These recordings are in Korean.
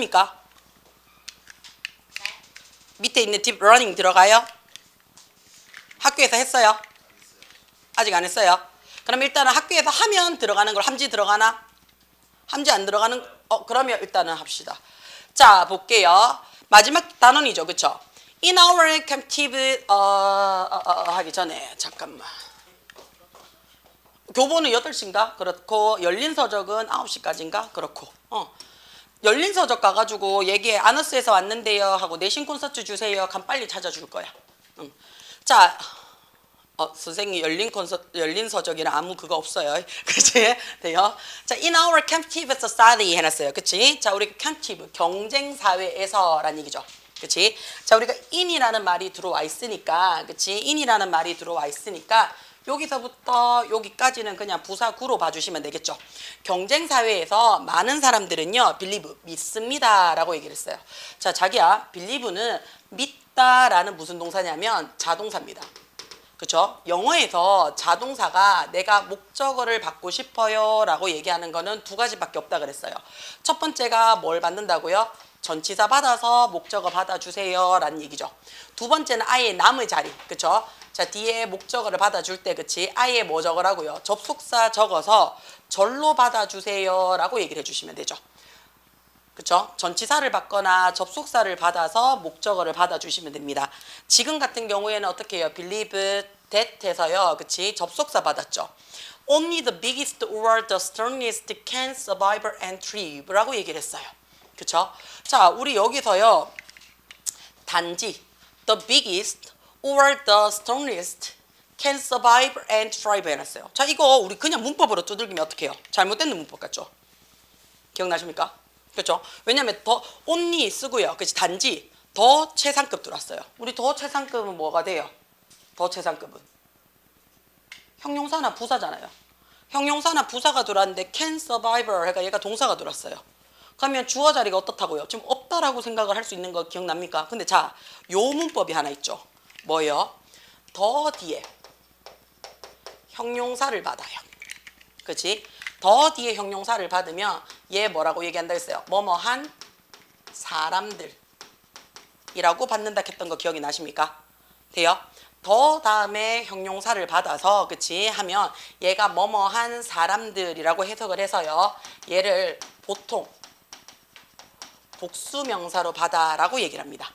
합니까? 밑에 있는 deep learning 들어가요? 학교에서 했어요? 아직 안 했어요? 그럼 일단은 학교에서 하면 들어가는 걸 함지 들어가나? 함지 안 들어가는 그러면 일단은 합시다. 자, 볼게요. 마지막 단원이죠. 그쵸? In our captive 하기 전에 잠깐만. 교보는 8시인가? 그렇고 열린 서적은 9시까지인가? 그렇고 열린 서적 가가지고 얘기해. 아너스에서 왔는데요 하고 내신 콘서트 주세요. 간 빨리 찾아줄 거야. 자, 선생님 열린 서적이랑 아무 그거 없어요. 그치? 돼요? 자, in our captive society 해놨어요. 그치? 자, 우리 captive 경쟁 사회에서란 얘기죠. 그치? 자, 우리가 in이라는 말이 들어와 있으니까, 그치? in이라는 말이 들어와 있으니까 여기서부터 여기까지는 그냥 부사구로 봐주시면 되겠죠. 경쟁 사회에서 많은 사람들은요, believe 믿습니다라고 얘기를 했어요. 자, 자기야, believe는 믿다라는 무슨 동사냐면 자동사입니다. 그쵸? 영어에서 자동사가 내가 목적어를 받고 싶어요 라고 얘기하는 거는 두 가지밖에 없다 그랬어요. 첫 번째가 뭘 받는다고요? 전치사 받아서 목적어 받아주세요 라는 얘기죠. 두 번째는 아예 남의 자리. 그쵸? 자, 뒤에 목적어를 받아줄 때, 그치? 아예 뭐 적으라고요? 접속사 적어서 절로 받아주세요 라고 얘기를 해주시면 되죠. 그쵸? 전치사를 받거나 접속사를 받아서 목적어를 받아주시면 됩니다. 지금 같은 경우에는 어떻게 해요? believe that 해서요. 그치? 접속사 받았죠. Only the biggest or the strongest can survive and thrive 라고 얘기를 했어요. 그쵸? 자, 우리 여기서요. 단지 the biggest or the strongest can survive and thrive 해놨어요. 자, 이거 우리 그냥 문법으로 두들기면 어떻게 해요? 잘못된 문법 같죠? 기억나십니까? 그렇죠? 왜냐면 더 only 쓰고요. 그치? 단지 더 최상급 들어왔어요. 우리 더 최상급은 뭐가 돼요? 더 최상급은 형용사나 부사잖아요. 형용사나 부사가 들어왔는데 can survive 해가 얘가 동사가 들어왔어요. 그러면 주어 자리가 어떻다고요? 지금 없다라고 생각을 할 수 있는 거 기억납니까? 근데 자, 요 문법이 하나 있죠. 뭐요? 더 뒤에 형용사를 받아요. 그렇지? 더 뒤에 형용사를 받으면 얘 뭐라고 얘기한다 했어요? 뭐뭐한 사람들이라고 받는다 했던 거 기억이 나십니까? 돼요? 더 다음에 형용사를 받아서 그치? 하면 얘가 뭐뭐한 사람들이라고 해석을 해서요. 얘를 보통 복수명사로 받아라고 얘기를 합니다.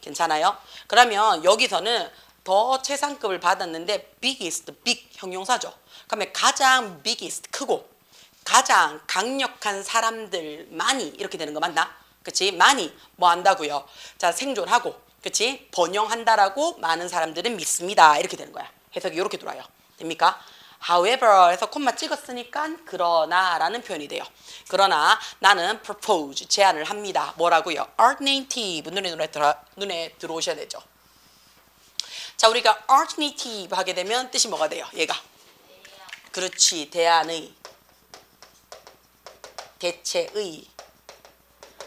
괜찮아요? 그러면 여기서는 더 최상급을 받았는데 biggest, big 형용사죠. 그러면 가장 biggest, 크고 가장 강력한 사람들만이 이렇게 되는 거 맞나? 그치? 많이 뭐 한다고요? 자, 생존하고 그치? 번영한다라고 많은 사람들은 믿습니다. 이렇게 되는 거야. 해석이 이렇게 돌아요. 됩니까? however 해서 콤마 찍었으니까 그러나 라는 표현이 돼요. 그러나 나는 propose 제안을 합니다. 뭐라고요? alternative 눈에 들어오셔야 되죠. 자, 우리가 alternative 하게 되면 뜻이 뭐가 돼요? 얘가 그렇지. 대안의 대체의.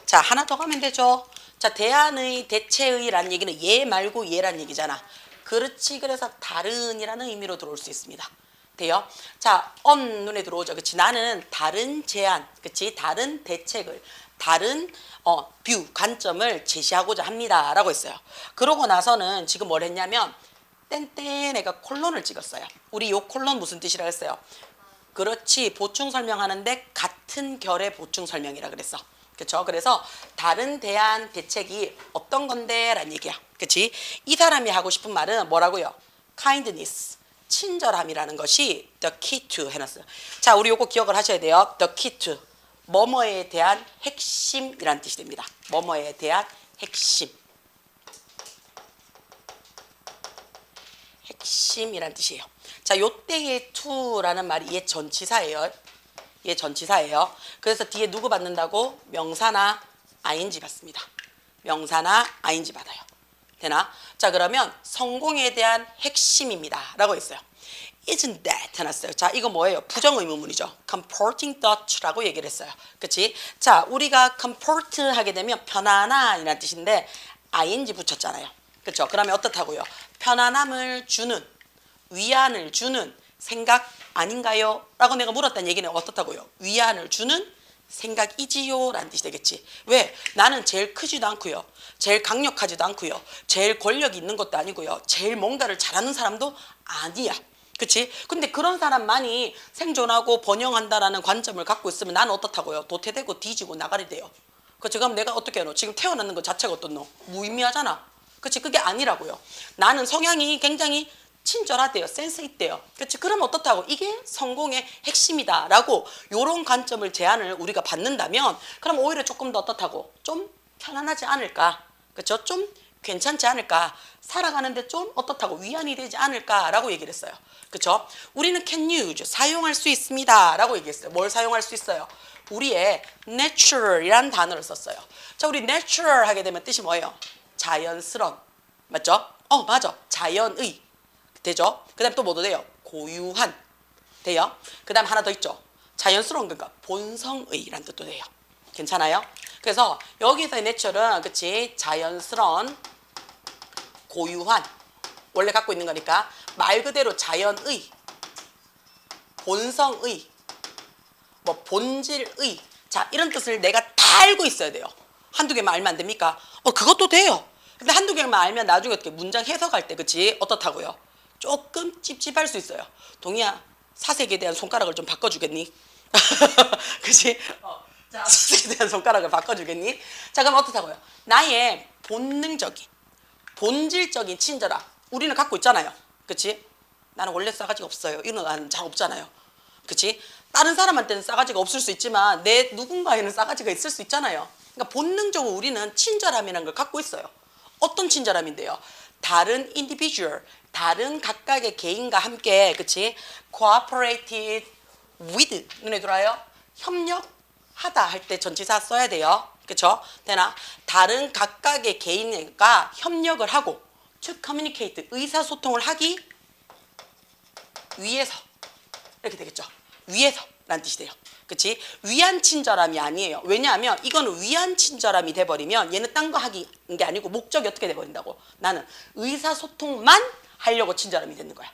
자, 하나 더 가면 되죠. 자, 대안의 대체의라는 얘기는 얘 말고 얘란 얘기잖아. 그렇지. 그래서 다른이라는 의미로 들어올 수 있습니다. 돼요? 자, 눈에 들어오죠. 그치? 나는 다른 제안, 그치? 다른 대책을, 다른 뷰, 관점을 제시하고자 합니다. 라고 했어요. 그러고 나서는 지금 뭘 했냐면 땡땡 애가 콜론을 찍었어요. 우리 요 콜론 무슨 뜻이라고 했어요? 그렇지. 보충 설명하는데 같은 결의 보충 설명이라 그랬어. 그쵸? 그래서 다른 대안 대책이 어떤 건데? 라는 얘기야. 그치? 이 사람이 하고 싶은 말은 뭐라고요? kindness. 친절함이라는 것이 the key to 해놨어요. 자, 우리 요거 기억을 하셔야 돼요. the key to 뭐뭐에 대한 핵심이라는 뜻이 됩니다. 뭐뭐에 대한 핵심. 핵심이라는 뜻이에요. 자, 요때의 to라는 말이 얘 전치사예요. 얘 전치사예요. 그래서 뒤에 누구 받는다고? 명사나 ing 받습니다. 명사나 ing 받아요. 되나? 자, 그러면 성공에 대한 핵심입니다. 라고 했어요. Isn't that 해놨어요. 자, 이거 뭐예요? 부정의문문이죠. comforting thought라고 얘기를 했어요. 그치? 자, 우리가 comfort 하게 되면 편안한 이라는 뜻인데 ing 붙였잖아요. 그쵸? 그러면 어떻다고요? 편안함을 주는, 위안을 주는 생각 아닌가요? 라고 내가 물었다는 얘기는 어떻다고요? 위안을 주는 생각이지요 라는 뜻이 되겠지. 왜? 나는 제일 크지도 않고요, 제일 강력하지도 않고요, 제일 권력이 있는 것도 아니고요, 제일 뭔가를 잘하는 사람도 아니야. 그치? 근데 그런 사람만이 생존하고 번영한다라는 관점을 갖고 있으면 나는 어떻다고요? 도태되고 뒤지고 나가리 돼요. 그치? 그럼 내가 어떻게 해요? 지금 태어나는 것 자체가 어떻노? 무의미하잖아. 그치? 그게 아니라고요. 나는 성향이 굉장히 친절하대요. 센스 있대요. 그치? 그럼 어떻다고? 이게 성공의 핵심이다 라고 요런 관점을 제안을 우리가 받는다면 그럼 오히려 조금 더 어떻다고? 좀 편안하지 않을까? 그쵸? 좀 괜찮지 않을까? 살아가는데 좀 어떻다고? 위안이 되지 않을까? 라고 얘기를 했어요. 그쵸? 우리는 can use, 사용할 수 있습니다 라고 얘기했어요. 뭘 사용할 수 있어요? 우리의 natural이란 단어를 썼어요. 자, 우리 natural 하게 되면 뜻이 뭐예요? 자연스러운. 맞죠? 맞아. 자연의. 되죠? 그 다음 또 뭐도 돼요? 고유한. 돼요? 그 다음 하나 더 있죠? 자연스러운 건가? 본성의란 뜻도 돼요. 괜찮아요? 그래서 여기서의 내추럴은 그치? 자연스러운, 고유한, 원래 갖고 있는 거니까 말 그대로 자연의, 본성의, 뭐 본질의, 자 이런 뜻을 내가 다 알고 있어야 돼요. 한두 개만 알면 안 됩니까? 그것도 돼요. 근데 한두 개만 알면 나중에 어떻게 문장 해석할 때 그치? 어떻다고요? 조금 찝찝할 수 있어요. 동희야, 사색에 대한 손가락을 좀 바꿔주겠니? 그치? 자, 사색에 대한 손가락을 바꿔주겠니? 자, 그럼 어떻다고요? 나의 본능적인, 본질적인 친절함 우리는 갖고 있잖아요. 그치? 나는 원래 싸가지가 없어요. 이런 나는 잘 없잖아요. 그치? 다른 사람한테는 싸가지가 없을 수 있지만 내 누군가에는 싸가지가 있을 수 있잖아요. 그러니까 본능적으로 우리는 친절함이라는 걸 갖고 있어요. 어떤 친절함인데요? 다른 individual, 다른 각각의 개인과 함께, 그치? cooperated with, 눈에 들어와요? 협력하다 할 때 전치사 써야 돼요. 그쵸? 되나? 다른 각각의 개인과 협력을 하고 to communicate, 의사소통을 하기 위해서 이렇게 되겠죠. 위해서라는 뜻이 돼요. 그치? 위한 친절함이 아니에요. 왜냐하면 이거는 위한 친절함이 돼버리면 얘는 딴 거 하기 게 아니고 목적이 어떻게 돼버린다고? 나는 의사소통만 하려고 친절함이 되는 거야.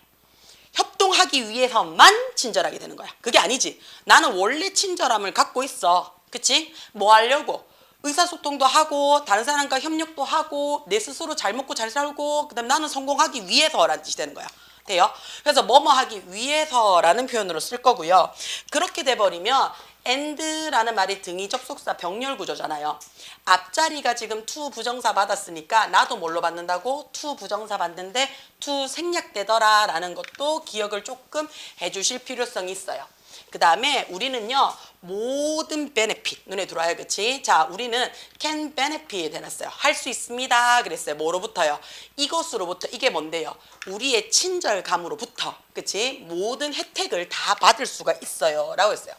협동하기 위해서만 친절하게 되는 거야. 그게 아니지. 나는 원래 친절함을 갖고 있어. 그치? 뭐 하려고? 의사소통도 하고 다른 사람과 협력도 하고 내 스스로 잘 먹고 잘 살고 그다음 나는 성공하기 위해서라는 뜻이 되는 거야. 돼요? 그래서 뭐뭐 하기 위해서라는 표현으로 쓸 거고요. 그렇게 돼버리면 and라는 말이 등위 접속사 병렬 구조잖아요. 앞자리가 지금 to 부정사 받았으니까 나도 뭘로 받는다고? to 부정사 받는데 to 생략되더라 라는 것도 기억을 조금 해주실 필요성이 있어요. 그 다음에 우리는요 모든 benefit 눈에 들어와요. 그치? 자, 우리는 can benefit 해놨어요. 할 수 있습니다 그랬어요. 뭐로부터요? 이것으로부터. 이게 뭔데요? 우리의 친절감으로부터. 그치? 모든 혜택을 다 받을 수가 있어요 라고 했어요.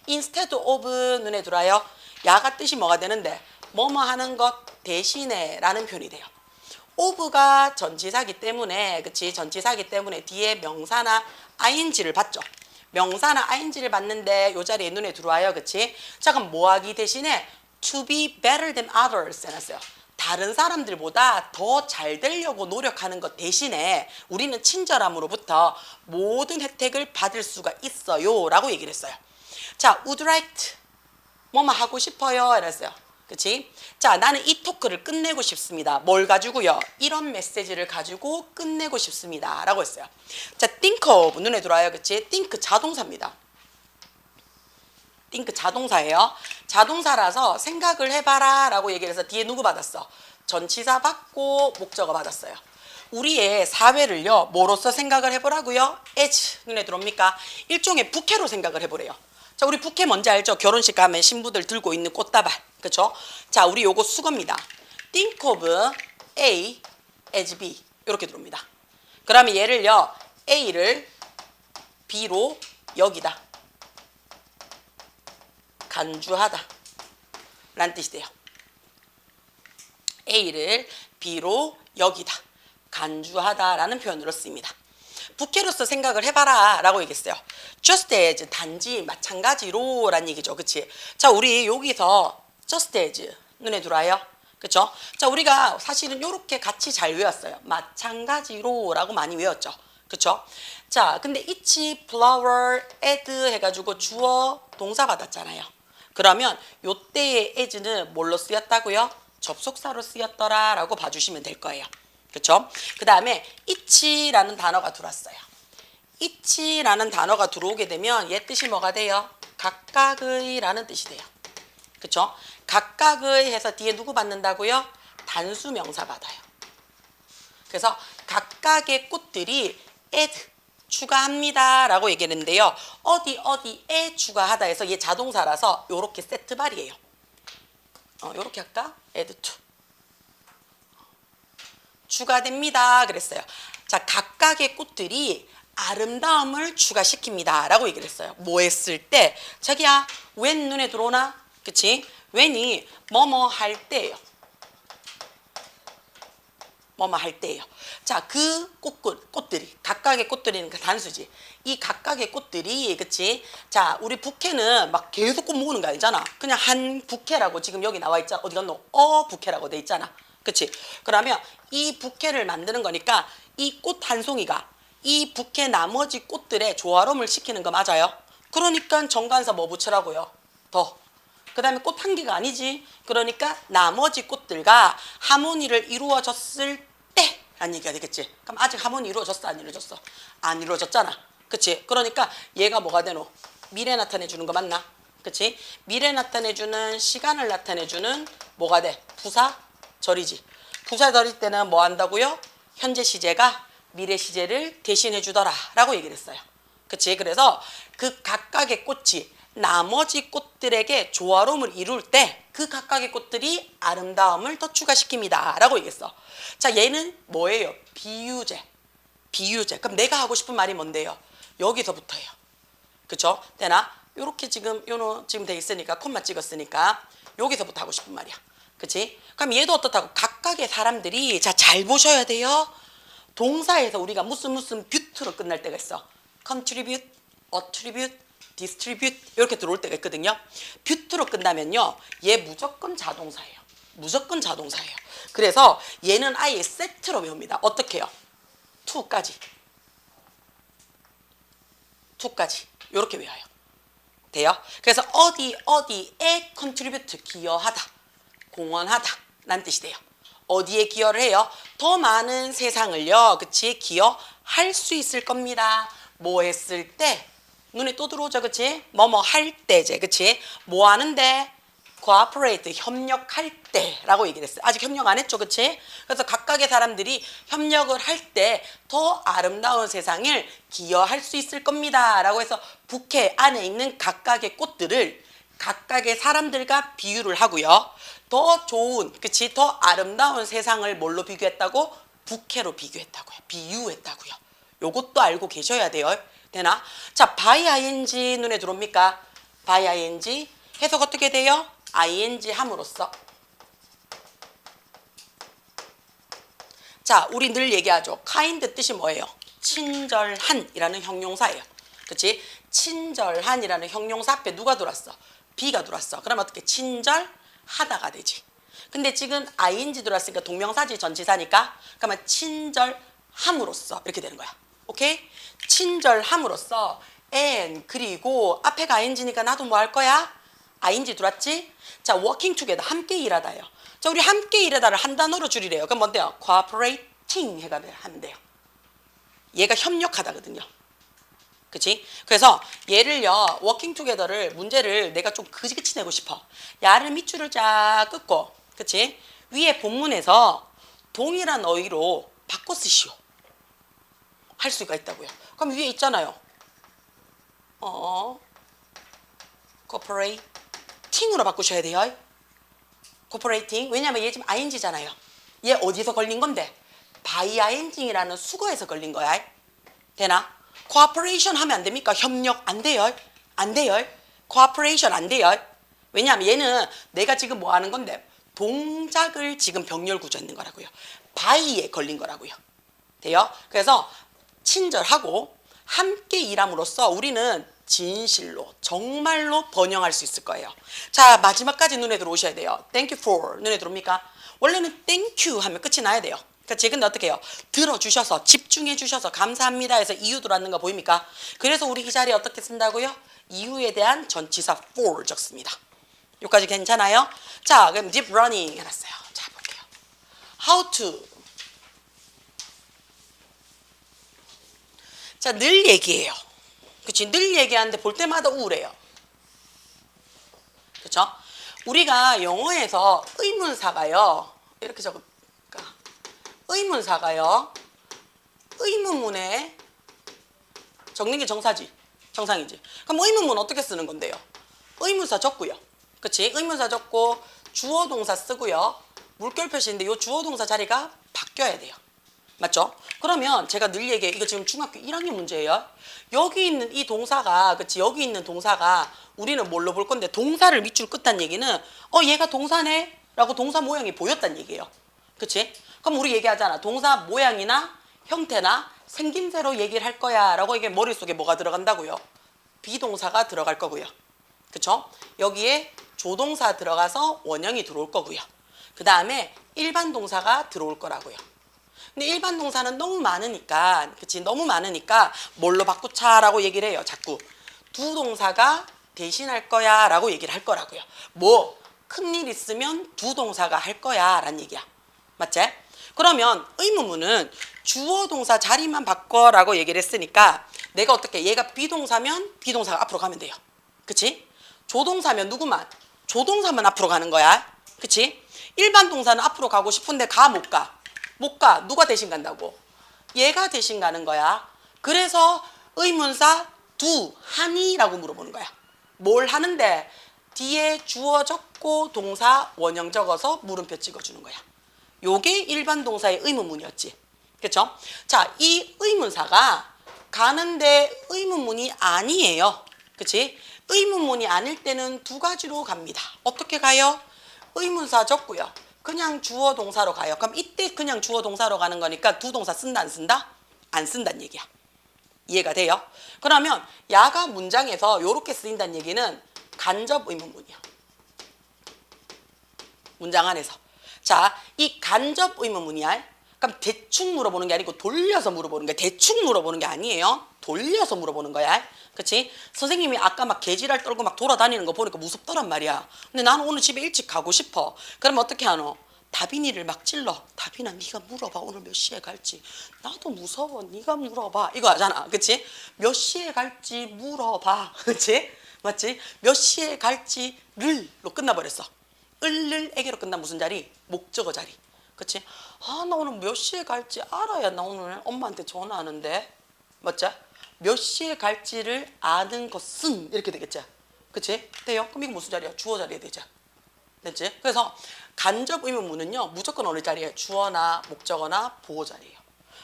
instead of 눈에 들어와요. 야가 뜻이 뭐가 되는데 뭐뭐 하는 것 대신에 라는 표현이 돼요. of가 전치사기 때문에, 그치? 전치사기 때문에 뒤에 명사나 ing를 받죠. 명사나 ing를 받는데 요 자리에 눈에 들어와요. 그치? 자, 그럼 뭐 하기 대신에 to be better than others 해놨어요. 다른 사람들보다 더 잘 되려고 노력하는 것 대신에 우리는 친절함으로부터 모든 혜택을 받을 수가 있어요 라고 얘기를 했어요. 자, would like to 뭐뭐 하고 싶어요 이랬어요. 그치? 자, 나는 이 토크를 끝내고 싶습니다. 뭘 가지고요? 이런 메시지를 가지고 끝내고 싶습니다 라고 했어요. 자, think of 눈에 들어와요. 그치? think 자동사입니다. think 자동사예요. 자동사라서 생각을 해봐라 라고 얘기를 해서 뒤에 누구 받았어? 전치사 받고 목적어 받았어요. 우리의 사회를요 뭐로서 생각을 해보라고요? as 눈에 들어옵니까? 일종의 부캐로 생각을 해보래요. 자, 우리 부캐 뭔지 알죠? 결혼식 가면 신부들 들고 있는 꽃다발. 그쵸? 자, 우리 요거 수거입니다. think of A as B 이렇게 들어옵니다. 그러면 얘를요 A를 B로 여기다 간주하다 라는 뜻이 돼요. A를 B로 여기다 간주하다 라는 표현으로 쓰입니다. 부캐로서 생각을 해봐라 라고 얘기했어요. just as 단지 마찬가지로 라는 얘기죠. 그치? 자, 우리 여기서 just as 눈에 들어와요. 그쵸? 자, 우리가 사실은 이렇게 같이 잘 외웠어요. 마찬가지로 라고 많이 외웠죠. 그쵸? 자, 근데 each flower add 해가지고 주어 동사 받았잖아요. 그러면 요때의 as는 뭘로 쓰였다고요? 접속사로 쓰였더라 라고 봐주시면 될 거예요. 그렇죠? 그 다음에 each라는 단어가 들어왔어요. each라는 단어가 들어오게 되면 얘 뜻이 뭐가 돼요? 각각의 라는 뜻이 돼요. 그렇죠? 각각의 해서 뒤에 누구 받는다고요? 단수 명사 받아요. 그래서 각각의 꽃들이 add, 추가합니다 라고 얘기했는데요. 어디에 추가하다 해서 얘 자동사라서 요렇게 세트발이에요. 요렇게 할까? add to. 추가됩니다 그랬어요. 자, 각각의 꽃들이 아름다움을 추가시킵니다 라고 얘기를 했어요. 뭐 했을 때? 자기야, when 눈에 들어오나? 그치? when이 뭐뭐 할 때예요. 뭐뭐 할 때예요. 자, 그 꽃들이, 각각의 꽃들이는 그 단수지. 이 각각의 꽃들이, 그치? 자, 우리 부케는 막 계속 꽃 모으는 거 아니잖아. 그냥 한 부케라고 지금 여기 나와 있잖아. 어디 갔노? 부케라고 돼 있잖아. 그치? 그러면 이 부케를 만드는 거니까 이 꽃 한 송이가 이 부케 나머지 꽃들의 조화로움을 시키는 거 맞아요? 그러니까 정관사 뭐 붙이라고요? 더. 그 다음에 꽃 한 개가 아니지. 그러니까 나머지 꽃들과 하모니를 이루어졌을 때 라는 얘기가 되겠지. 그럼 아직 하모니 이루어졌어? 안 이루어졌어? 안 이루어졌잖아. 그치? 그러니까 얘가 뭐가 되노? 미래 나타내주는 거 맞나? 그치? 미래 나타내주는, 시간을 나타내주는 뭐가 돼? 부사? 절이지. 부사 절일 때는 뭐 한다고요? 현재 시제가 미래 시제를 대신해 주더라 라고 얘기를 했어요. 그치? 그래서 그 각각의 꽃이 나머지 꽃들에게 조화로움을 이룰 때 그 각각의 꽃들이 아름다움을 더 추가시킵니다 라고 얘기했어. 자, 얘는 뭐예요? 비유제. 비유제. 그럼 내가 하고 싶은 말이 뭔데요? 여기서부터예요. 그쵸? 되나? 요렇게 지금 지금 돼 있으니까 콤마 찍었으니까 여기서부터 하고 싶은 말이야. 그치? 그럼 얘도 어떻다고? 각각의 사람들이, 자, 잘 보셔야 돼요. 동사에서 우리가 무슨 뷰트로 끝날 때가 있어. contribute, attribute, distribute 이렇게 들어올 때가 있거든요. 뷰트로 끝나면요, 얘 무조건 자동사예요. 무조건 자동사예요. 그래서 얘는 아예 세트로 외웁니다. 어떻게 해요? to까지 이렇게 외워요. 돼요? 그래서 어디에 contribute, 기여하다, 공헌하다 라는 뜻이 돼요. 어디에 기여를 해요? 더 많은 세상을요, 그치? 기여할 수 있을 겁니다. 뭐 했을 때? 눈에 또 들어오죠, 그치? 뭐뭐 할 때제, 그치? 뭐 하는데? cooperate, 협력할 때라고 얘기를 했어요. 아직 협력 안 했죠, 그치? 그래서 각각의 사람들이 협력을 할 때 더 아름다운 세상을 기여할 수 있을 겁니다 라고 해서 부케 안에 있는 각각의 꽃들을 각각의 사람들과 비유를 하고요. 더 좋은, 그치? 더 아름다운 세상을 뭘로 비교했다고? 부케로 비교했다고요. 비유했다고요. 요것도 알고 계셔야 돼요. 되나? 자, by ing 눈에 들어옵니까? by ing 해석 어떻게 돼요? ing 함으로써. 자, 우리 늘 얘기하죠. kind 뜻이 뭐예요? 친절한이라는 형용사예요. 그치? 친절한이라는 형용사 앞에 누가 들어왔어? be가 들어왔어. 그럼 어떻게? 친절하다가 되지. 근데 지금 ing 들어왔으니까 동명사지 전치사니까 그러면 친절함으로써 이렇게 되는 거야. 오케이? 친절함으로써 and 그리고 앞에가 ing니까 나도 뭐 할 거야? ing 들어왔지? 자, working together 함께 일하다요. 자, 우리 함께 일하다를 한 단어로 줄이래요. 그럼 뭔데요? cooperating 해가 하면 돼요. 얘가 협력하다거든요. 그치? 그래서 얘를요, working together를 문제를 내가 좀 그지그치 내고 싶어. 야를 밑줄을 쫙 긋고, 그치? 위에 본문에서 동일한 어휘로 바꿔 쓰시오. 할 수가 있다고요. 그럼 위에 있잖아요. cooperating으로 바꾸셔야 돼요. cooperating. 왜냐면 얘 지금 ing잖아요. 얘 어디서 걸린 건데? by ing이라는 수거에서 걸린 거야. 되나? cooperation 하면 안 됩니까? 협력 안 돼요. 안 돼요. cooperation 안 돼요. 왜냐하면 얘는 내가 지금 뭐 하는 건데? 동작을 지금 병렬 구조했는 거라고요. by에 걸린 거라고요. 돼요? 그래서 친절하고 함께 일함으로써 우리는 진실로 정말로 번영할 수 있을 거예요. 자, 마지막까지 눈에 들어오셔야 돼요. Thank you for 눈에 들어옵니까? 원래는 thank you 하면 끝이 나야 돼요. 그치? 근데 어떻게 해요? 들어주셔서 집중해 주셔서 감사합니다 해서 이유 들어왔는 거 보입니까? 그래서 우리 이 자리에 어떻게 쓴다고요? 이유에 대한 전치사 for 적습니다. 여기까지 괜찮아요? 자, 그럼 deep running 해놨어요. 자, 볼게요. how to. 자, 늘 얘기해요. 그치? 늘 얘기하는데 볼 때마다 우울해요. 그쵸? 우리가 영어에서 의문사가요. 이렇게 적을까? 의문사가요. 의문문에 적는 게 정사지. 정상이지. 그럼 의문문 어떻게 쓰는 건데요? 의문사 적고요. 그치? 의문사 적고 주어 동사 쓰고요. 물결 표시인데 이 주어 동사 자리가 바뀌어야 돼요. 맞죠? 그러면 제가 늘 얘기해. 이거 지금 중학교 1학년 문제예요. 여기 있는 이 동사가, 그치? 여기 있는 동사가 우리는 뭘로 볼 건데 동사를 밑줄 긋다는 얘기는 얘가 동사네? 라고 동사 모양이 보였다는 얘기예요. 그치? 그럼 우리 얘기하잖아. 동사 모양이나 형태나 생김새로 얘기를 할 거야 라고 이게 머릿속에 뭐가 들어간다고요? 비동사가 들어갈 거고요. 그쵸? 여기에 조동사 들어가서 원형이 들어올 거고요. 그 다음에 일반 동사가 들어올 거라고요. 근데 일반 동사는 너무 많으니까, 그치? 너무 많으니까 뭘로 바꾸자라고 얘기를 해요. 자꾸 두 동사가 대신할 거야 라고 얘기를 할 거라고요. 뭐 큰일 있으면 두 동사가 할 거야 라는 얘기야. 맞지? 그러면 의문문은 주어 동사 자리만 바꿔라고 얘기를 했으니까 내가 어떻게, 얘가 비동사면 비동사가 앞으로 가면 돼요. 그치? 조동사면 누구만? 조동사만 앞으로 가는 거야. 그치? 일반 동사는 앞으로 가고 싶은데 가 못 가? 못 가. 누가 대신 간다고? 얘가 대신 가는 거야. 그래서 의문사 두, 하니? 라고 물어보는 거야. 뭘 하는데? 뒤에 주어 적고 동사 원형 적어서 물음표 찍어주는 거야. 요게 일반 동사의 의문문이었지. 그쵸? 자, 이 의문사가 가는데 의문문이 아니에요. 그치? 의문문이 아닐 때는 두 가지로 갑니다. 어떻게 가요? 의문사 적고요. 그냥 주어 동사로 가요. 그럼 이때 그냥 주어 동사로 가는 거니까 두 동사 쓴다 안 쓴다? 안 쓴다는 얘기야. 이해가 돼요? 그러면 야가 문장에서 요렇게 쓰인다는 얘기는 간접 의문문이야. 문장 안에서. 자, 이 간접 의문문이야. 그럼 대충 물어보는 게 아니고 돌려서 물어보는 거야. 대충 물어보는 게 아니에요. 돌려서 물어보는 거야. 그치? 선생님이 아까 막 개지랄 떨고 막 돌아다니는 거 보니까 무섭더란 말이야. 근데 나는 오늘 집에 일찍 가고 싶어. 그럼 어떻게 하노? 다빈이를 막 찔러. 다빈아, 네가 물어봐. 오늘 몇 시에 갈지. 나도 무서워. 네가 물어봐. 이거 하잖아. 그치? 몇 시에 갈지 물어봐. 그치? 맞지? 몇 시에 갈지를로 끝나버렸어. 을을에게로 끝난 무슨 자리? 목적어 자리. 그치? 아, 나 오늘 몇 시에 갈지 알아야 나 오늘 엄마한테 전화하는데. 맞지? 몇 시에 갈지를 아는 것은 이렇게 되겠지? 그치? 돼요? 그럼 이거 무슨 자리야? 주어 자리에 되죠. 됐지? 그래서 간접 의문문은요, 무조건 어느 자리에? 주어나 목적어나 보호 자리예요.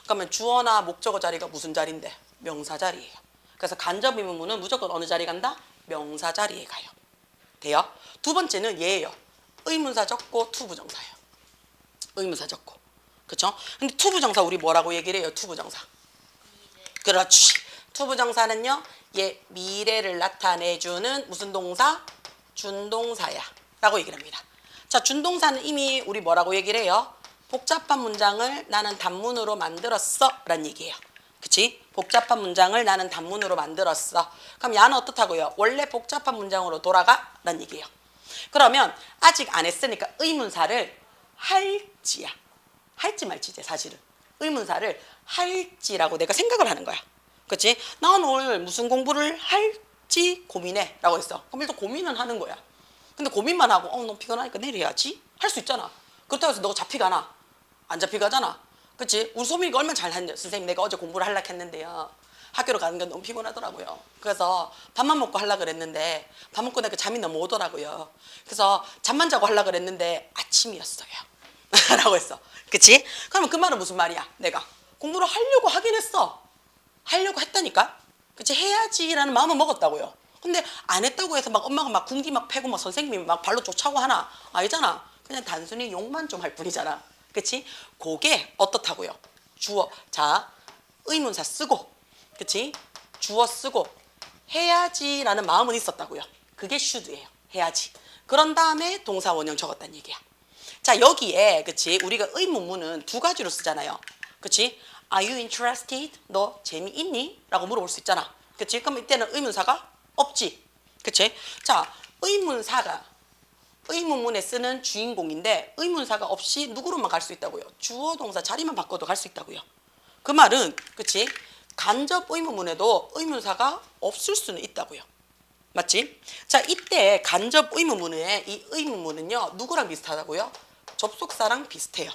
그러면 주어나 목적어 자리가 무슨 자리인데? 명사 자리예요. 그래서 간접 의문문은 무조건 어느 자리 간다? 명사 자리에 가요. 돼요? 두 번째는 얘예요. 의문사 적고 투부정사예요. 의문사 적고. 그쵸? 근데 투부정사 우리 뭐라고 얘기를 해요? 투부정사. 그렇지. 투부정사는요, 얘 미래를 나타내주는 무슨 동사? 준동사야 라고 얘기를 합니다. 자, 준동사는 이미 우리 뭐라고 얘기를 해요? 복잡한 문장을 나는 단문으로 만들었어 라는 얘기예요. 그치? 복잡한 문장을 나는 단문으로 만들었어. 그럼 야는 어떻다고요? 원래 복잡한 문장으로 돌아가 라는 얘기예요. 그러면 아직 안 했으니까 의문사를 할지야. 할지 말지 이제 사실은. 의문사를 할지라고 내가 생각을 하는 거야. 그치? 난 오늘 무슨 공부를 할지 고민해 라고 했어. 그럼 일단 고민은 하는 거야. 근데 고민만 하고 너무 피곤하니까 내일 해야지? 할 수 있잖아. 그렇다고 해서 너가 잡히가나? 안 잡히가잖아. 그치? 우리 소민이가 얼마나 잘했는데 선생님 내가 어제 공부를 하려고 했는데요. 학교로 가는 게 너무 피곤하더라고요. 그래서 밥만 먹고 하려고 그랬는데 밥 먹고 나니까 잠이 너무 오더라고요. 그래서 잠만 자고 하려고 그랬는데 아침이었어요. 라고 했어. 그치? 그러면 그 말은 무슨 말이야? 내가 공부를 하려고 하긴 했어. 하려고 했다니까? 그치? 해야지라는 마음은 먹었다고요. 근데 안 했다고 해서 막 엄마가 막 군기 막 패고 막 선생님이 막 발로 쫓아오고 하나? 아니잖아. 그냥 단순히 욕만 좀 할 뿐이잖아. 그치? 그게 어떻다고요? 주어. 자, 의문사 쓰고, 그치? 주어 쓰고, 해야지라는 마음은 있었다고요. 그게 should예요. 해야지. 그런 다음에 동사 원형 적었다는 얘기야. 자, 여기에, 그치? 우리가 의문문은 두 가지로 쓰잖아요. 그치? Are you interested? 너 재미있니? 라고 물어볼 수 있잖아. 그치? 그럼 이때는 의문사가 없지. 그치? 자, 의문사가 의문문에 쓰는 주인공인데 의문사가 없이 누구로만 갈 수 있다고요? 주어 동사 자리만 바꿔도 갈 수 있다고요. 그 말은 그치? 간접 의문문에도 의문사가 없을 수는 있다고요. 맞지? 자, 이때 간접 의문문의 이 의문문은요 누구랑 비슷하다고요? 접속사랑 비슷해요.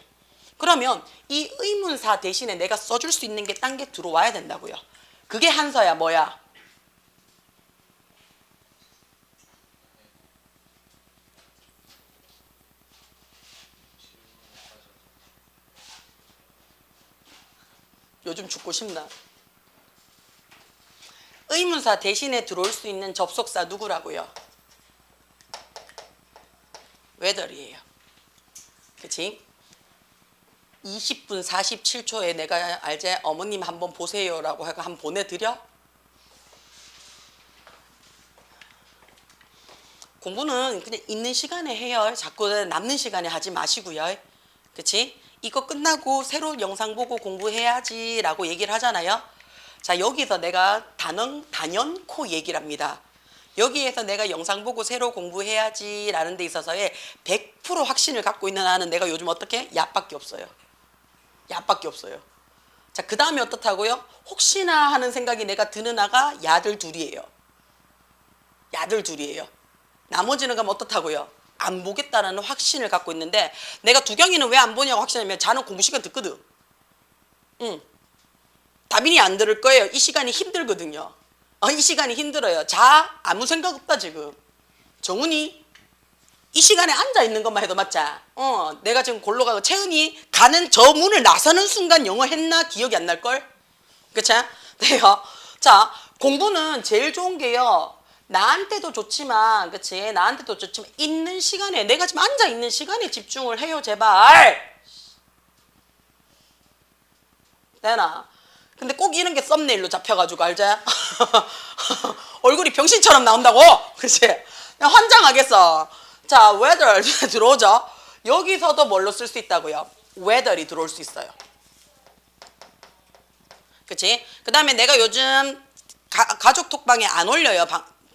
그러면 이 의문사 대신에 내가 써줄 수 있는 게 딴 게 들어와야 된다고요. 그게 한서야 뭐야? 요즘 죽고 싶나? 의문사 대신에 들어올 수 있는 접속사 누구라고요? whether이에요. 그치? 20분 47초에 내가 알제 어머님 한번 보세요라고 해서 한번 보내드려? 공부는 그냥 있는 시간에 해요. 자꾸 남는 시간에 하지 마시고요. 그치? 이거 끝나고 새로운 영상 보고 공부해야지 라고 얘기를 하잖아요. 자, 여기서 내가 단연코 얘기를 합니다. 여기에서 내가 영상 보고 새로 공부해야지 라는 데 있어서의 100% 확신을 갖고 있는 나는 내가 요즘 어떻게? 야밖에 없어요. 야밖에 없어요. 자, 그 다음에 어떻다고요? 혹시나 하는 생각이 내가 드는 아가 야들 둘이에요. 야들 둘이에요. 나머지는 그럼 어떻다고요? 안 보겠다라는 확신을 갖고 있는데 내가 두경이는 왜 안 보냐고 확신하면 자는 공부 시간 듣거든. 응. 다빈이 안 들을 거예요. 이 시간이 힘들거든요. 이 시간이 힘들어요. 자, 아무 생각 없다 지금. 정훈이 이 시간에 앉아 있는 것만 해도 맞자. 내가 지금 골로 가고 채은이 가는 저 문을 나서는 순간 영어 했나 기억이 안 날 걸. 그쵸? 네요. 자, 공부는 제일 좋은 게요. 나한테도 좋지만, 그치? 나한테도 좋지만 있는 시간에 내가 지금 앉아 있는 시간에 집중을 해요, 제발. 되나? 근데 꼭 이런 게 썸네일로 잡혀가지고 알자? 얼굴이 병신처럼 나온다고? 그치? 환장하겠어. 자, whether 들어오죠? 여기서도 뭘로 쓸 수 있다고요? whether이 들어올 수 있어요. 그치? 그 다음에 내가 요즘 가족 톡방에 안 올려요,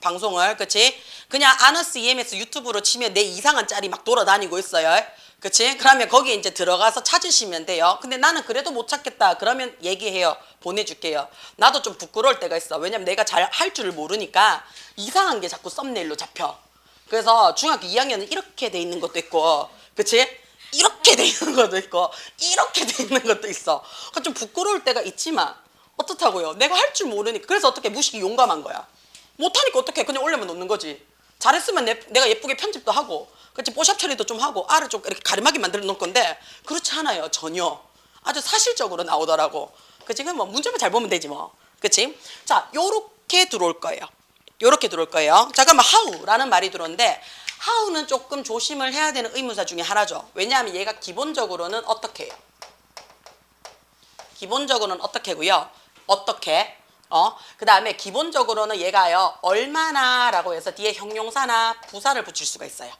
방송을. 그치? 그냥 아너스 EMS 유튜브로 치면 내 이상한 짤이 막 돌아다니고 있어요. 그치? 그러면 거기에 이제 들어가서 찾으시면 돼요. 근데 나는 그래도 못 찾겠다. 그러면 얘기해요. 보내줄게요. 나도 좀 부끄러울 때가 있어. 왜냐면 내가 잘 할 줄을 모르니까 이상한 게 자꾸 썸네일로 잡혀. 그래서 중학교 2학년은 이렇게 돼 있는 것도 있고, 그치? 이렇게 돼 있는 것도 있고, 이렇게 돼 있는 것도 있어. 그러니까 좀 부끄러울 때가 있지만 어떻다고요? 내가 할 줄 모르니까. 그래서 어떻게 무식이 용감한 거야. 못하니까 어떻게 그냥 올려면 놓는 거지. 잘했으면 내가 예쁘게 편집도 하고, 그치? 뽀샵 처리도 좀 하고, 알을 좀 이렇게 가림하게 만들어 놓을 건데 그렇지 않아요. 전혀. 아주 사실적으로 나오더라고. 그치? 그럼 뭐 문제만 잘 보면 되지 뭐. 그치? 자, 요렇게 들어올 거예요. 요렇게 들어올 거예요. 자, 그럼 how라는 말이 들어오는데 how는 조금 조심을 해야 되는 의문사 중에 하나죠. 왜냐하면 얘가 기본적으로는 어떻게 해요? 기본적으로는 어떻게 고요? 어떻게? 그 다음에 기본적으로는 얘가요. 얼마나 라고 해서 뒤에 형용사나 부사를 붙일 수가 있어요.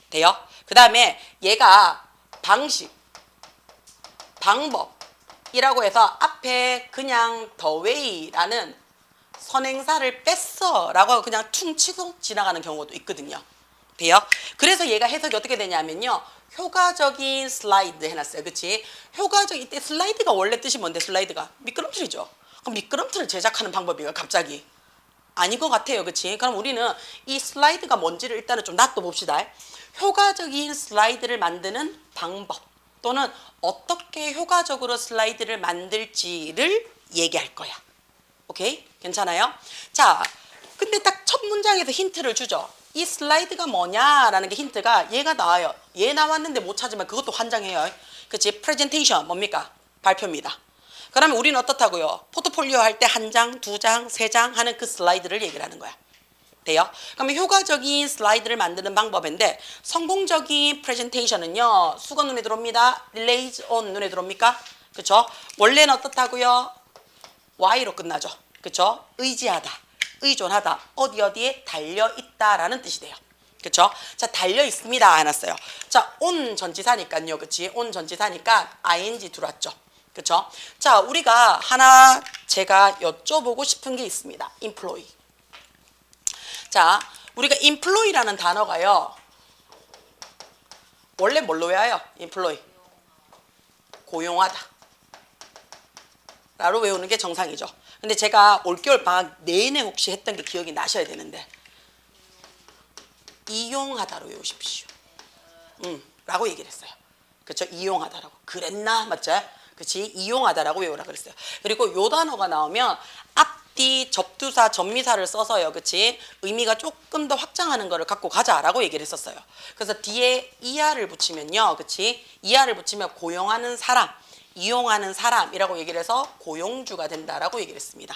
돼요? 그 다음에 얘가 방식, 방법이라고 해서 앞에 그냥 the way라는 선행사를 뺐어 라고 그냥 퉁 치고 지나가는 경우도 있거든요. 돼요? 그래서 얘가 해석이 어떻게 되냐면요. 효과적인 슬라이드 해놨어요. 그치? 효과적인, 이때 슬라이드가 원래 뜻이 뭔데 슬라이드가? 미끄럼틀이죠. 그럼 미끄럼틀을 제작하는 방법이에요. 갑자기. 아닌 것 같아요. 그치? 그럼 우리는 이 슬라이드가 뭔지를 일단은 좀 놔둬봅시다. 효과적인 슬라이드를 만드는 방법 또는 어떻게 효과적으로 슬라이드를 만들지를 얘기할 거야. 오케이? 괜찮아요? 자, 근데 딱 첫 문장에서 힌트를 주죠. 이 슬라이드가 뭐냐라는 게 힌트가 얘가 나와요. 얘 나왔는데 못 찾으면 그것도 환장해요. 그치? 프레젠테이션 뭡니까? 발표입니다. 그러면 우리는 어떻다고요? 포트폴리오 할 때 한 장, 두 장, 세 장 하는 그 슬라이드를 얘기를 하는 거야. 돼요? 그러면 효과적인 슬라이드를 만드는 방법인데 성공적인 프레젠테이션은요. 수거 눈에 들어옵니다. 릴레이즈 온 눈에 들어옵니까? 그쵸? 원래는 어떻다고요? Y로 끝나죠. 그쵸? 의지하다, 의존하다, 어디에 달려있다라는 뜻이 돼요. 그쵸? 자, 달려있습니다 해놨어요. 자, 온 전치사니까요. 그치? 온 전치사니까 ing 들어왔죠. 그쵸? 자, 우리가 하나 제가 여쭤보고 싶은 게 있습니다. employee. 자, 우리가 employee라는 단어가요. 원래 뭘로 외워요? employ. 고용하다. 라로 외우는 게 정상이죠. 근데 제가 올겨울 방학 내내 혹시 했던 게 기억이 나셔야 되는데 이용하다로 외우십시오. 라고 얘기를 했어요. 그렇죠? 이용하다라고. 그랬나? 맞죠? 그렇지? 이용하다라고 외우라 그랬어요. 그리고 요 단어가 나오면 앞뒤 접두사, 접미사를 써서요. 그렇지? 의미가 조금 더 확장하는 거를 갖고 가자라고 얘기를 했었어요. 그래서 뒤에 이하를 붙이면요. 그렇지? 이하를 붙이면 고용하는 사람, 이용하는 사람이라고 얘기를 해서 고용주가 된다라고 얘기를 했습니다.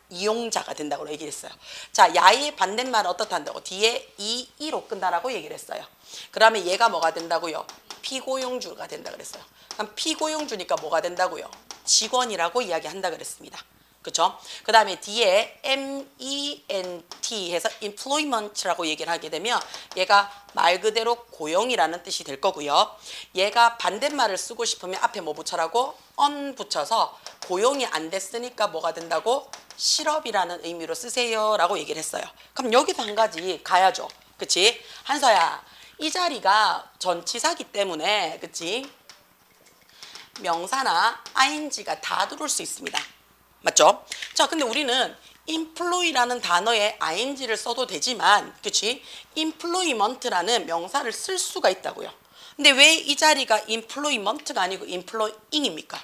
이용자가 된다고 얘기를 했어요. 자, 야의 반대말은 어떻다 한다고? 뒤에 이로 끝나라고 얘기를 했어요. 그러면 얘가 뭐가 된다고요? 피고용주가 된다 그랬어요. 그럼 피고용주니까 뭐가 된다고요? 직원이라고 이야기한다 그랬습니다. 그렇죠? 그 다음에 뒤에 MENT 해서 employment라고 얘기를 하게 되면 얘가 말 그대로 고용이라는 뜻이 될 거고요. 얘가 반대말을 쓰고 싶으면 앞에 뭐 붙여라고? on 붙여서 고용이 안 됐으니까 뭐가 된다고? 실업이라는 의미로 쓰세요 라고 얘기를 했어요. 그럼 여기서 한 가지 가야죠. 그치? 한서야, 이 자리가 전치사기 때문에 그치? 명사나 ing가 다 들어올 수 있습니다. 맞죠? 자, 근데 우리는 employ라는 단어에 ing를 써도 되지만, 그치? employment라는 명사를 쓸 수가 있다고요. 근데 왜 이 자리가 employment가 아니고 employing입니까?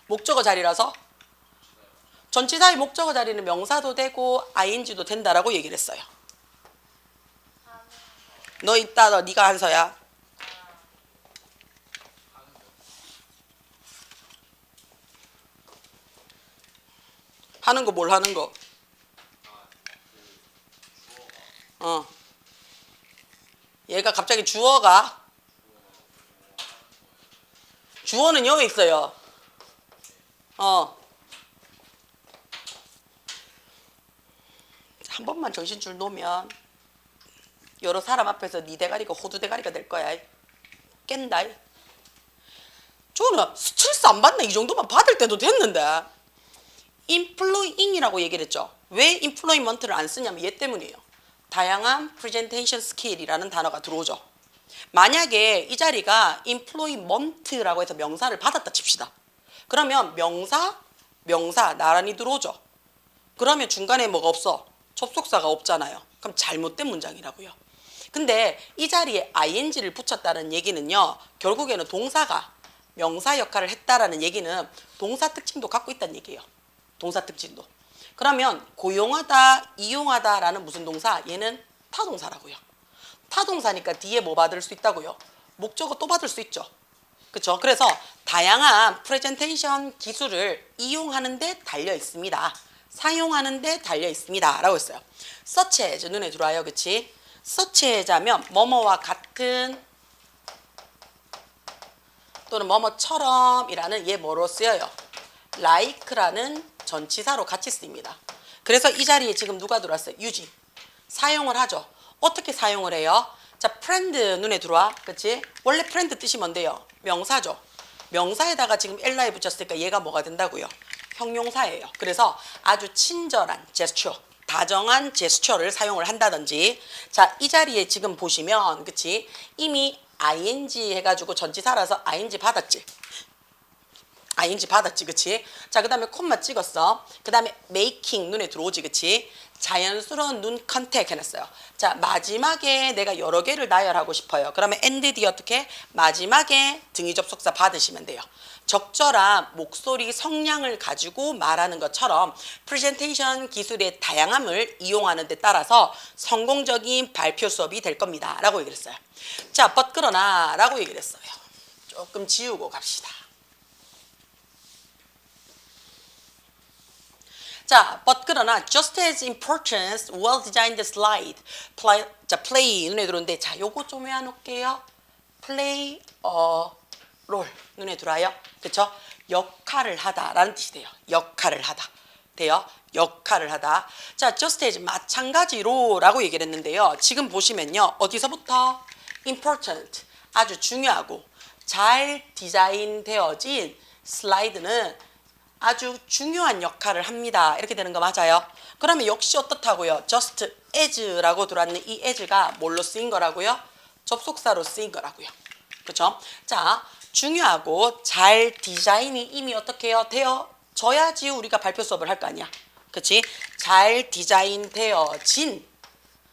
목적어 자리라서? 전치사의 목적어 자리는 명사도 되고 ing도 된다라고 얘기를 했어요. 너 이따 네가 한서야. 하는 거 뭘 하는 거? 얘가 갑자기 주어가 주어는 여기 있어요. 한 번만 정신줄 놓으면 여러 사람 앞에서 네 대가리가 호두 대가리가 될 거야. 깬다. 저는 스트레스 안 받네. 이 정도만 받을 때도 됐는데. employing이라고 얘기를 했죠. 왜 employment를 안 쓰냐면 얘 때문이에요. 다양한 presentation skill이라는 단어가 들어오죠. 만약에 이 자리가 employment라고 해서 명사를 받았다 칩시다. 그러면 명사 나란히 들어오죠. 그러면 중간에 뭐가 없어? 접속사가 없잖아요. 그럼 잘못된 문장이라고요. 근데 이 자리에 ing를 붙였다는 얘기는요. 결국에는 동사가 명사 역할을 했다라는 얘기는 동사 특징도 갖고 있다는 얘기예요. 동사 특징도. 그러면 고용하다, 이용하다라는 무슨 동사? 얘는 타동사라고요. 타동사니까 뒤에 뭐 받을 수 있다고요? 목적어 또 받을 수 있죠. 그렇죠? 그래서 다양한 프레젠테이션 기술을 이용하는 데 달려 있습니다. 사용하는 데 달려 있습니다. 라고 했어요. such as 눈에 들어와요. 그치? such as 하면 뭐뭐와 같은 또는 뭐뭐처럼 이라는 얘 뭐로 쓰여요? like라는 전치사로 같이 쓰입니다. 그래서 이 자리에 지금 누가 들어왔어요? 유지. 사용을 하죠. 어떻게 사용을 해요? 자, friend 눈에 들어와. 그치? 원래 friend 뜻이 뭔데요? 명사죠. 명사에다가 지금 li 붙였으니까 얘가 뭐가 된다고요? 형용사예요. 그래서 아주 친절한 제스처, 다정한 제스처를 사용을 한다든지. 자, 이 자리에 지금 보시면 그치? 이미 ing 해가지고 전치사라서 ing 받았지. ing 받았지, 그치? 자, 그 다음에 콤마 찍었어. 그 다음에 making 눈에 들어오지, 그치? 자연스러운 눈 컨택 해놨어요. 자, 마지막에 내가 여러 개를 나열하고 싶어요. 그러면 and 뒤 어떻게? 마지막에 등위 접속사 받으시면 돼요. 적절한 목소리 성량을 가지고 말하는 것처럼 프레젠테이션 기술의 다양함을 이용하는 데 따라서 성공적인 발표 수업이 될 겁니다. 라고 얘기를 했어요. 자, but 그러나 라고 얘기를 했어요. 조금 지우고 갑시다. 자, but 그러나 just as important, well-designed slide, play 눈에 들어오는데 자, 요거 좀 외워놓을게요. play a role 눈에 들어와요. 그쵸? 역할을 하다라는 뜻이 돼요. 역할을 하다. 돼요? 역할을 하다. 자, just as 마찬가지로 라고 얘기를 했는데요. 지금 보시면요. 어디서부터? important, 아주 중요하고 잘 디자인되어진 슬라이드는 아주 중요한 역할을 합니다. 이렇게 되는 거 맞아요? 그러면 역시 어떻다고요? just as라고 들어왔는 이 as가 뭘로 쓰인 거라고요? 접속사로 쓰인 거라고요. 그렇죠? 자, 중요하고 잘 디자인이 이미 어떻게 해요? 되어져야지 우리가 발표 수업을 할 거 아니야. 그렇지? 잘 디자인 되어진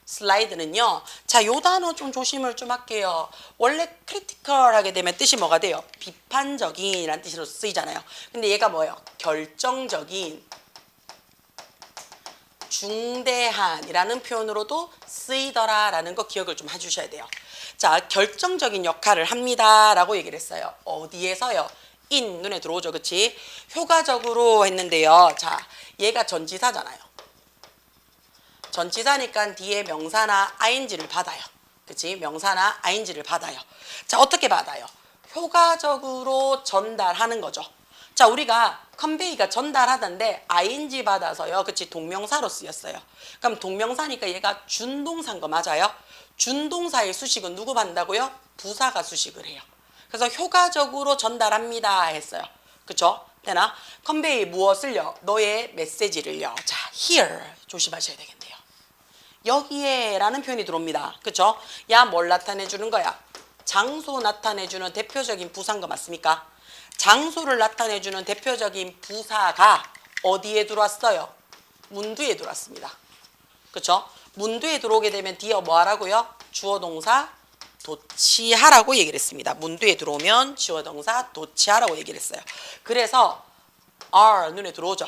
슬라이드는요. 자, 요 단어 좀 조심을 좀 할게요. 원래 크리티컬 하게 되면 뜻이 뭐가 돼요? 비판적인이라는 뜻으로 쓰이잖아요. 근데 얘가 뭐예요? 결정적인, 중대한이라는 표현으로도 쓰이더라라는 거 기억을 좀 해주셔야 돼요. 자, 결정적인 역할을 합니다라고 얘기를 했어요. 어디에서요? in 눈에 들어오죠, 그렇지? 효과적으로 했는데요. 자, 얘가 전치사잖아요. 전치사니까 뒤에 명사나 ing를 받아요. 그치? 명사나 ing를 받아요. 자, 어떻게 받아요? 효과적으로 전달하는 거죠. 자, 우리가 컨베이가 전달하던데 ing 받아서요. 그치? 동명사로 쓰였어요. 그럼 동명사니까 얘가 준동사인 거 맞아요? 준동사의 수식은 누구 받는다고요? 부사가 수식을 해요. 그래서 효과적으로 전달합니다 했어요. 그쵸? 되나? 컨베이 무엇을요? 너의 메시지를요. 자, here 조심하셔야 되겠네요. 여기에 라는 표현이 들어옵니다. 그쵸? 야, 뭘 나타내 주는 거야? 장소 나타내 주는 대표적인 부사인 거 맞습니까? 장소를 나타내 주는 대표적인 부사가 어디에 들어왔어요? 문두에 들어왔습니다. 그쵸? 문두에 들어오게 되면 뒤에 뭐 하라고요? 주어 동사 도치하라고 얘기를 했습니다. 문두에 들어오면 주어 동사 도치하라고 얘기를 했어요. 그래서 are 눈에 들어오죠.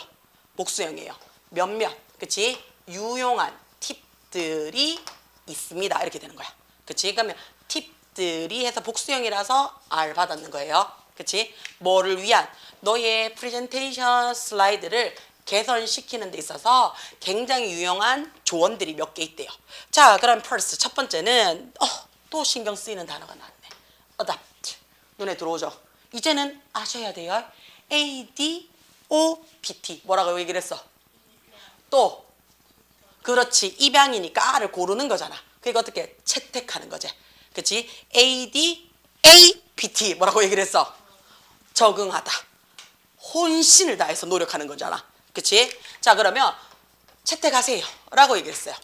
복수형이에요. 몇몇, 그치? 유용한 팁들이 있습니다. 이렇게 되는 거야. 그치? 그러면 팁들이 해서 복수형이라서 are 받았는 거예요. 그치? 뭐를 위한? 너의 프레젠테이션 슬라이드를 개선시키는 데 있어서 굉장히 유용한 조언들이 몇 개 있대요. 자, 그럼 first 첫 번째는 또 신경 쓰이는 단어가 나왔네. adopt 눈에 들어오죠. 이제는 아셔야 돼요. adopt 뭐라고 얘기를 했어? 또 그렇지, 입양이니까 R을 고르는 거잖아. 그러니까 어떻게 채택하는 거지. 그치? apt 뭐라고 얘기를 했어? 적응하다. 혼신을 다해서 노력하는 거잖아. 그치? 자, 그러면 채택하세요 라고 얘기했어요.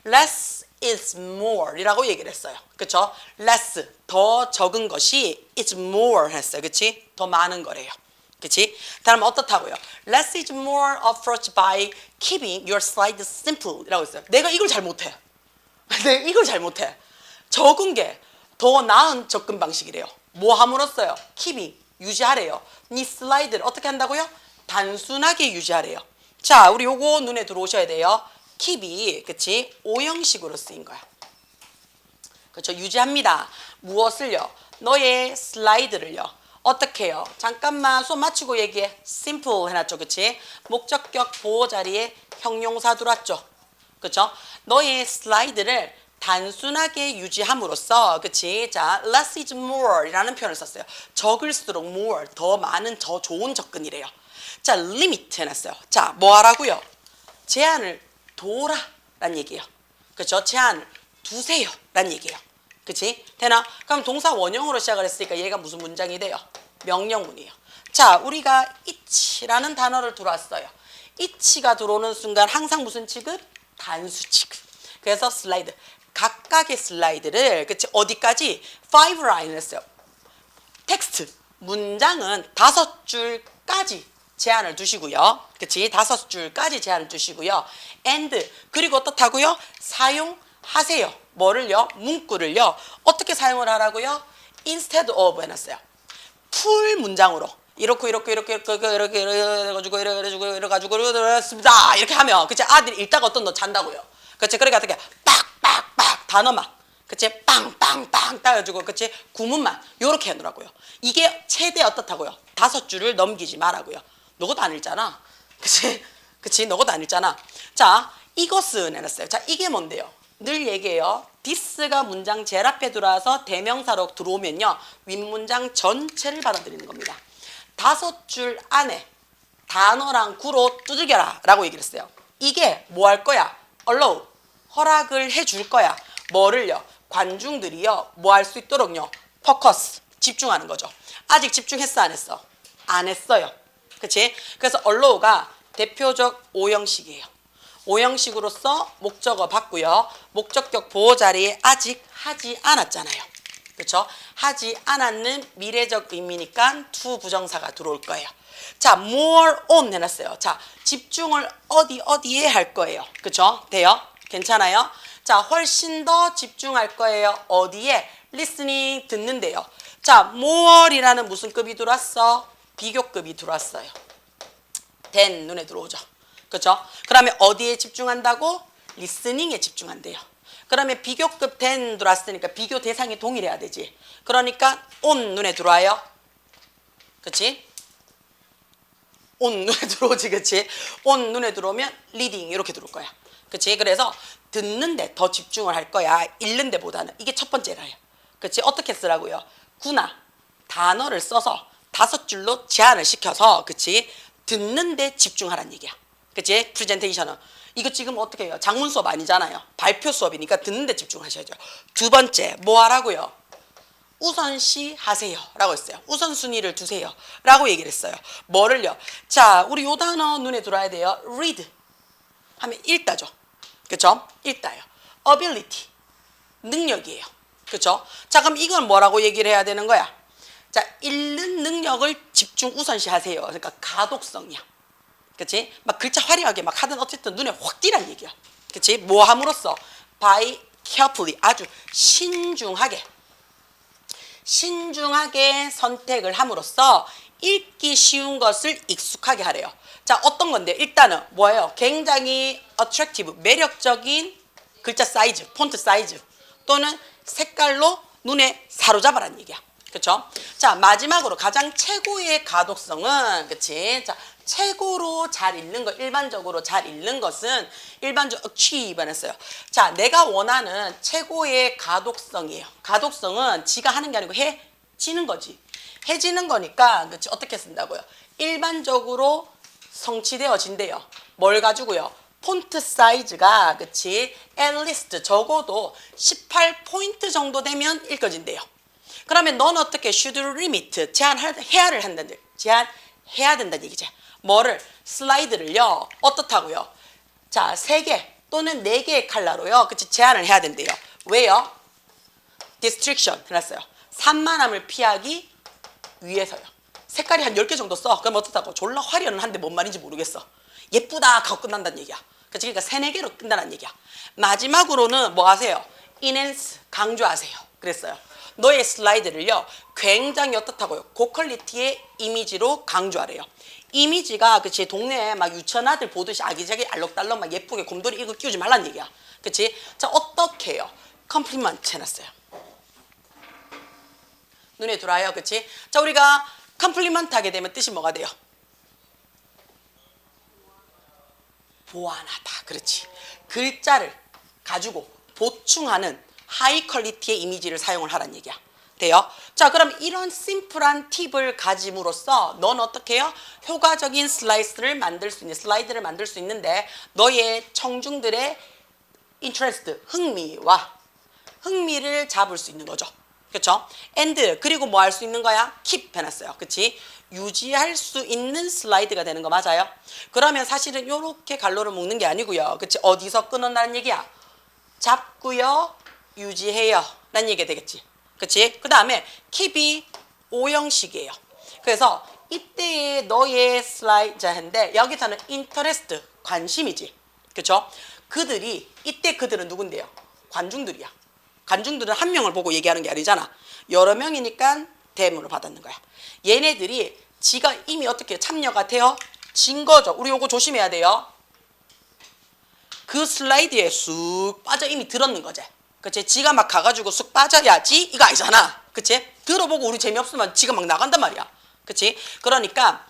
less is more 이라고 얘기를 했어요. 그쵸? less 더 적은 것이 is more 했어요. 그치? 더 많은 거래요. 그치? 다음 어떻다고요? less is more approach by keeping your slide simple 이라고 했어요. 내가 이걸 잘 못해. 내가 이걸 잘 못해. 적은 게 더 나은 접근 방식이래요. 뭐 함으로써요? keeping 유지하래요. 이 슬라이드를 어떻게 한다고요? 단순하게 유지하래요. 자, 우리 요거 눈에 들어오셔야 돼요. keep이 그치? 오형식으로 쓰인 거야. 그렇죠? 유지합니다. 무엇을요? 너의 슬라이드를요. 어떻게 해요? 잠깐만 수업 마치고 얘기해. simple 해놨죠. 그치? 목적격 보호 자리에 형용사 들어왔죠. 그쵸? 너의 슬라이드를 단순하게 유지함으로써, 그치? 자, less is more 이라는 표현을 썼어요. 적을수록 more, 더 많은, 더 좋은 접근이래요. 자, limit 해놨어요. 자, 뭐 하라고요? 제한을 둬라 라는 얘기예요. 그쵸? 제한을 두세요 라는 얘기예요. 그치? 되나? 그럼 동사 원형으로 시작을 했으니까 얘가 무슨 문장이 돼요? 명령문이에요. 자, 우리가 it라는 단어를 들어왔어요. it가 들어오는 순간 항상 무슨 취급? 단수 취급. 그래서 슬라이드. 각각의 슬라이드를 그치? 어디까지? 5 라인을 했어요. 텍스트. 문장은 5줄까지 제한을 두시고요. 그치? 5줄까지 제한을 두시고요. and 그리고 어떻다고요? 사용하세요. 뭐를요? 문구를요. 어떻게 사용을 하라고요? instead of 해놨어요. 풀 문장으로 이렇게 해가지고 이렇습니다. 이렇게 하면 그치? 아들이 읽다가 어떤 너 잔다고요. 그치? 그러니까 어떻게 빡빡빡 단어만 그치? 빵빵빵 따가지고 그치? 구문만 요렇게 해놓으라고요. 이게 최대 어떻다고요? 5줄을 넘기지 말라고요. 너것도 안 읽잖아. 그치? 그치? 너것도 안 읽잖아. 자, 이것은 해놨어요. 자, 이게 뭔데요? 늘 얘기해요. this가 문장 제일 앞에 들어와서 대명사로 들어오면요. 윗문장 전체를 받아들이는 겁니다. 5줄 안에 단어랑 구로 두들겨라 라고 얘기를 했어요. 이게 뭐 할 거야? allow, 허락을 해줄 거야. 뭐를요? 관중들이요. 뭐 할 수 있도록요? focus, 집중하는 거죠. 아직 집중했어 안 했어? 안 했어요. 그치? 그래서 allow가 대표적 오형식이에요. 오형식으로서 목적어 봤고요. 목적격 보호 자리에 아직 하지 않았잖아요. 그렇죠? 하지 않았는 미래적 의미니까 to 부정사가 들어올 거예요. 자, more on 해놨어요. 자, 집중을 어디에 할 거예요. 그렇죠? 돼요? 괜찮아요? 자, 훨씬 더 집중할 거예요. 어디에? listening, 듣는데요. 자, more이라는 무슨 급이 들어왔어? 비교급이 들어왔어요. then 눈에 들어오죠. 그렇죠? 그러면 어디에 집중한다고? listening에 집중한대요. 그러면 비교급 then 들어왔으니까 비교 대상이 동일해야 되지. 그러니까 on 눈에 들어와요. 그렇지? on 눈에 들어오지, 그렇지? on 눈에 들어오면 reading 이렇게 들어올 거야. 그렇지? 그래서 듣는데 더 집중을 할 거야. 읽는 데보다는. 이게 첫 번째라요. 그렇지? 어떻게 쓰라고요? 구나 단어를 써서 5줄로 제한을 시켜서, 그렇지? 듣는데 집중하라는 얘기야. 그치? 프레젠테이션은. 이거 지금 어떻게 해요? 장문 수업 아니잖아요. 발표 수업이니까 듣는데 집중하셔야죠. 두 번째, 뭐 하라고요? 우선시 하세요 라고 했어요. 우선순위를 두세요 라고 얘기를 했어요. 뭐를요? 자, 우리 요 단어 눈에 들어야 돼요. read 하면 읽다죠. 그쵸? 읽다요. ability 능력이에요. 그쵸? 자, 그럼 이건 뭐라고 얘기를 해야 되는 거야? 자, 읽는 능력을 집중 우선시 하세요. 그러니까 가독성이야. 그치? 막 글자 화려하게 막 하든 어쨌든 눈에 확 띄란 얘기야. 그치? 뭐 함으로써? by carefully 아주 신중하게 선택을 함으로써 읽기 쉬운 것을 익숙하게 하래요. 자, 어떤 건데? 일단은 뭐예요? 굉장히 attractive, 매력적인 글자 사이즈, 폰트 사이즈 또는 색깔로 눈에 사로잡아라는 얘기야. 그렇죠? 자, 마지막으로 가장 최고의 가독성은, 그치? 자, 최고로 잘 읽는 것, 일반적으로 잘 읽는 것은 일반적으로 achieve만 했어요. 자, 내가 원하는 최고의 가독성이에요. 가독성은 지가 하는 게 아니고 해지는 거지. 해지는 거니까, 그치? 어떻게 쓴다고요? 일반적으로 성취되어진대요. 뭘 가지고요? 폰트 사이즈가, 그치? at least 적어도 18포인트 정도 되면 읽어진대요. 그러면 넌 어떻게 should limit 제한해야 된다는 얘기죠. 뭐를? 슬라이드를요. 어떻다고요? 자, 3개 또는 4개의 컬러로요. 그치? 제한을 해야 된대요. 왜요? distraction 해놨어요. 산만함을 피하기 위해서요. 색깔이 한 10개 정도 써. 그럼 어떻다고? 졸라 화려는 한데 뭔 말인지 모르겠어. 예쁘다 하고 끝난다는 얘기야. 그치? 그러니까 3, 4개로 끝난다는 얘기야. 마지막으로는 뭐 하세요? enhance 강조하세요. 그랬어요. 너의 슬라이드를요. 굉장히 어떻다고요? 고퀄리티의 이미지로 강조하래요. 이미지가, 그치? 동네에 막 유치원아들 보듯이 아기자기 알록달록 막 예쁘게 곰돌이 이거 끼우지 말라는 얘기야. 그치? 자, 어떻게 해요? 컴플리먼트 해놨어요. 눈에 들어와요. 그치? 자, 우리가 컴플리먼트 하게 되면 뜻이 뭐가 돼요? 보완하다. 그렇지. 글자를 가지고 보충하는 하이 퀄리티의 이미지를 사용을 하라는 얘기야. 돼요? 자, 그럼 이런 심플한 팁을 가짐으로써 넌 어떻게 해요? 효과적인 슬라이드를 만들 수 있는데 너의 청중들의 interest, 흥미를 잡을 수 있는 거죠. 그렇죠? and 그리고 뭐 할 수 있는 거야? keep 해놨어요. 그치? 유지할 수 있는 슬라이드가 되는 거 맞아요? 그러면 사실은 이렇게 갈로를 묶는 게 아니고요. 그치? 어디서 끊어나는 얘기야? 잡고요, 유지해요 라는 얘기가 되겠지. 그치? 그 다음에 keep이 O형식이에요. 그래서 이때의 너의 슬라이드인데 여기서는 interest, 관심이지. 그쵸? 그들은 누군데요? 관중들이야. 관중들은 한 명을 보고 얘기하는 게 아니잖아. 여러 명이니까 대문을 받았는 거야. 얘네들이 지가 이미 어떻게 참여가 되어 진 거죠. 우리 요거 조심해야 돼요. 그 슬라이드에 쑥 빠져 이미 들었는 거지. 그치? 지가 막 가가지고 쑥 빠져야지 이거 아니잖아. 그치? 들어보고 우리 재미없으면 지가 막 나간단 말이야. 그치? 그러니까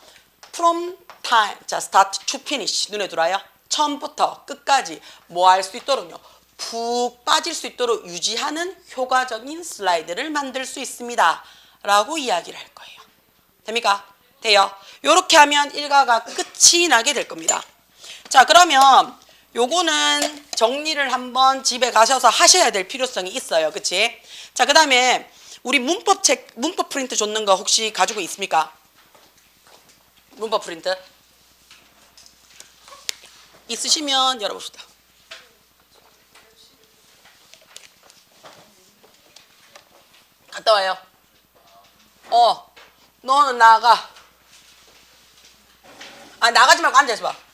from time, 자, start to finish 눈에 들어와요. 처음부터 끝까지 뭐 할 수 있도록요. 푹 빠질 수 있도록 유지하는 효과적인 슬라이드를 만들 수 있습니다. 라고 이야기를 할 거예요. 됩니까? 돼요. 요렇게 하면 일과가 끝이 나게 될 겁니다. 자, 그러면 요거는 정리를 한번 집에 가셔서 하셔야 될 필요성이 있어요. 그치? 자, 그 다음에 우리 문법 프린트 줬는 거 혹시 가지고 있습니까? 문법 프린트? 있으시면 열어봅시다. 갔다 와요. 너는 나가. 아, 나가지 말고 앉아있어 봐.